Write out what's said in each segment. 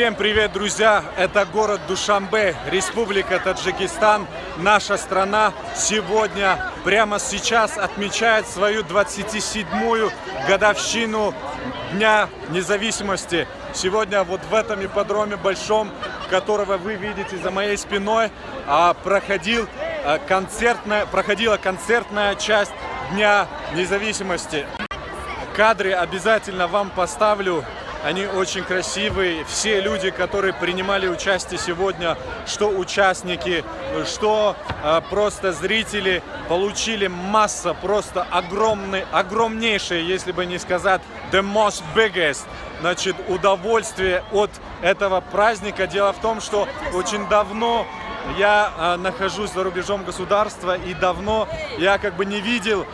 Всем привет, друзья! Это город Душанбе, Республика Таджикистан. Наша страна сегодня, прямо сейчас отмечает свою 27-ю годовщину Дня независимости. Сегодня вот в этом ипподроме большом, которого вы видите за моей спиной, проходила концертная часть Дня независимости. Кадры обязательно вам поставлю. Они очень красивые. Все люди, которые принимали участие сегодня, что участники, что просто зрители, получили масса, просто огромнейшее, если бы не сказать, the most biggest, значит, удовольствие от этого праздника. Дело в том, что очень давно я нахожусь за рубежом государства, и давно я как бы не видел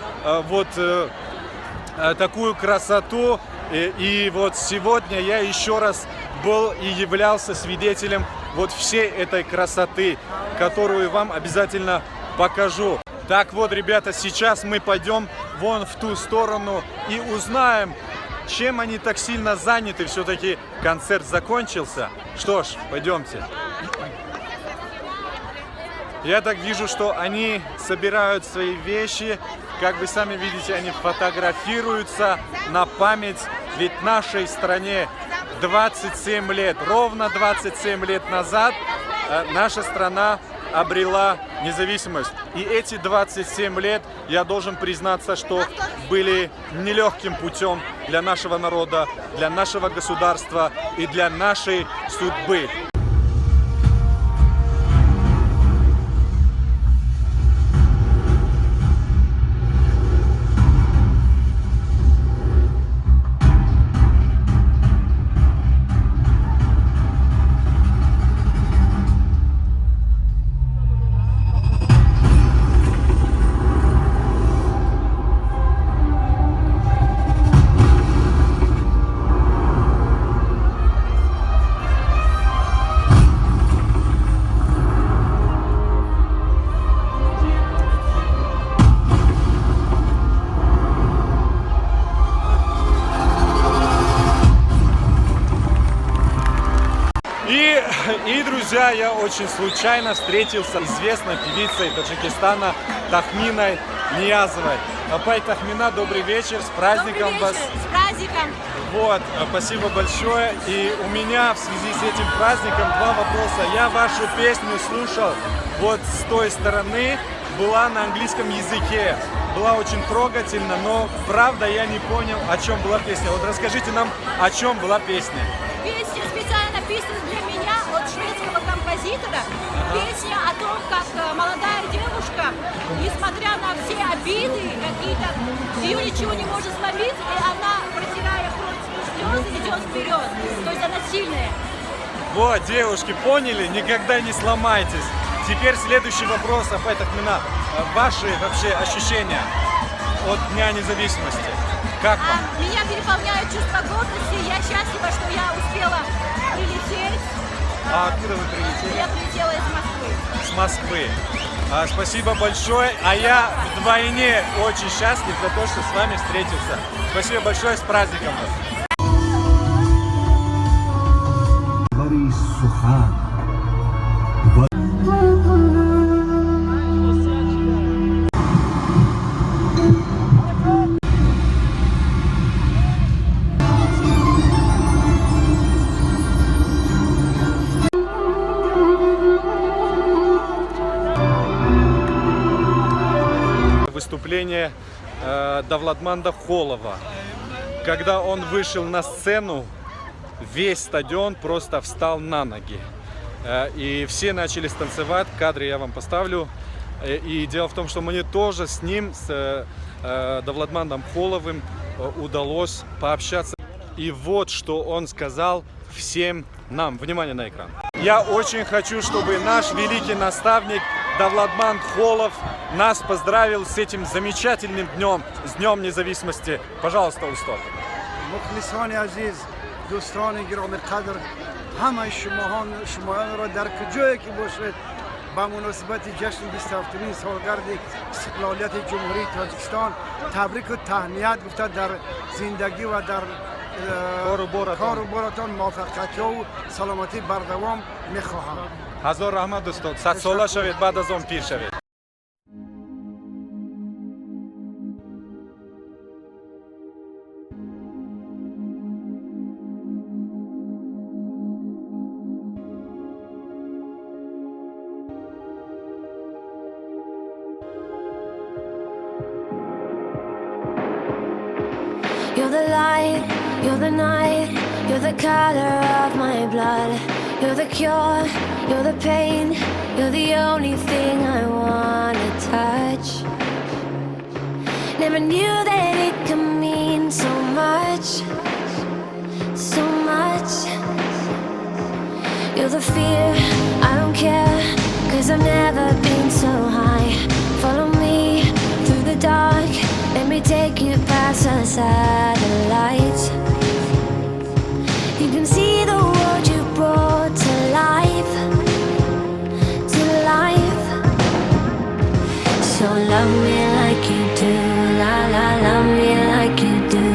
такую красоту. И вот сегодня я еще раз был и являлся свидетелем вот всей этой красоты, которую вам обязательно покажу. Так вот, ребята, сейчас мы пойдем вон в ту сторону и узнаем, чем они так сильно заняты. Все-таки концерт закончился. Что ж, пойдемте. Я так вижу, что они собирают свои вещи. Как вы сами видите, они фотографируются на память. Ведь нашей стране 27 лет, ровно 27 лет назад наша страна обрела независимость. И эти 27 лет, я должен признаться, что были нелегким путем для нашего народа, для нашего государства и для нашей судьбы. И, друзья, я очень случайно встретился с известной певицей Таджикистана Тахминой Ниязовой. Апай Тахмина, добрый вечер, с праздником вас! С праздником! Вот, спасибо большое. И у меня в связи с этим праздником два вопроса. Я вашу песню слушал вот с той стороны, была на английском языке. Была очень трогательна, но правда я не понял, о чем была песня. Вот расскажите нам, о чем была песня. Песня специально написана для меня от шведского композитора. Песня о том, как молодая девушка, несмотря на все обиды какие-то, ее ничего не может сломить, и она, протирая слезы, идет вперед. То есть она сильная. Вот, девушки, поняли? Никогда не сломайтесь. Теперь следующий вопрос, Апай Тахмина. Ваши вообще ощущения от Дня независимости? Как вам? Меня переполняют чувство гордости. Я счастлива, что я успела прилететь. А откуда вы прилетели? Я прилетела из Москвы. С Москвы. Спасибо большое. А я вдвойне очень счастлив за то, что с вами встретился. Спасибо большое, с праздником вас. Выступление Давлатманда Холова. Когда он вышел на сцену, весь стадион просто встал на ноги. И все начали танцевать. Кадры я вам поставлю. И дело в том, что мне тоже с ним, с Давлатмандом Холовым, удалось пообщаться. И вот что он сказал всем нам. Внимание на экран. Я очень хочу, чтобы наш великий наставник Давлатманд Холов нас поздравил с этим замечательным днем, с Днем независимости. Пожалуйста, Устат. مخلصان عزیز، دوستان گرامی قدر، همه شماهان را در کجایی که باشید با مناسبت جشن 27مین سالگرد استقلالیت جمهوری تاجیکستان تبریک و تهنیت گفته در زندگی و در کار و بارتان موفقیت و سلامتی بردوام میخواهم. هزار رحمت دوستان. 100 ساله شوید، بعد از اون پیر شوید. You're the light, you're the night, you're the color of my blood. You're the cure, you're the pain, you're the only thing I wanna touch. Never knew that it could mean so much, so much. You're the fear, I don't care, 'cause I've never been so high. Follow me through the dark, let me take you past the satellites. You can see the world you brought to life, to life. So love me like you do, la la, love me like you do.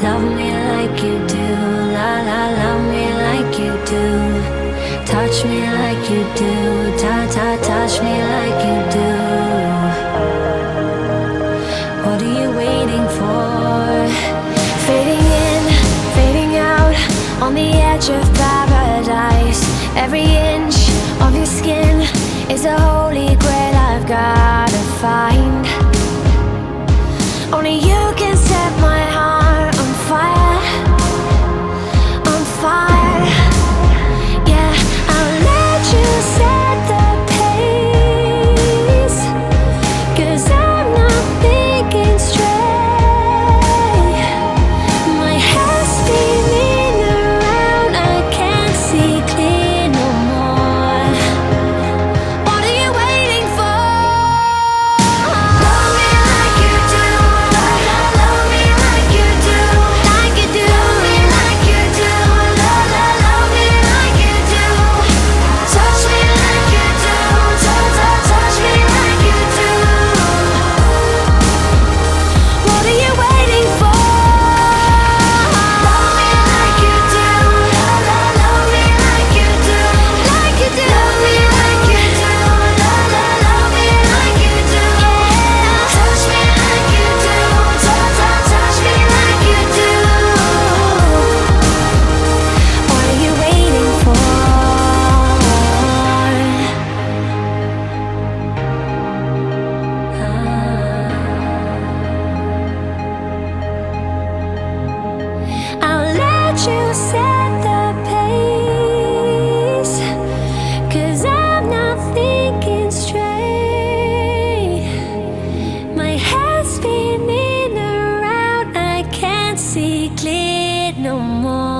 Love me like you do, la la, love me like you do. Touch me like you do, ta ta, touch me like you do. What are you waiting for? Fading in, fading out, on the edge of paradise. Every inch of your skin is a holy grail I've gotta find. Only you can set my heart on fire, on fire. Yeah, I'll let you set the pace, 'cause I'm not thinking straight. My head's spinning around, I can't see clear no more. What are you waiting for? Love me like you do, love me like you do, like you do. Love me like you do, love me like you do. Touch me like you do, touch me like you do. What are you waiting for? Love me like you do, love me like you do, like you do. Love me like you do, love me like you do. Touch me like you do, touch me like you do. What are you waiting for? I'll let you set the pace, 'cause I'm not thinking straight. My head's spinning around, I can't see clear no more.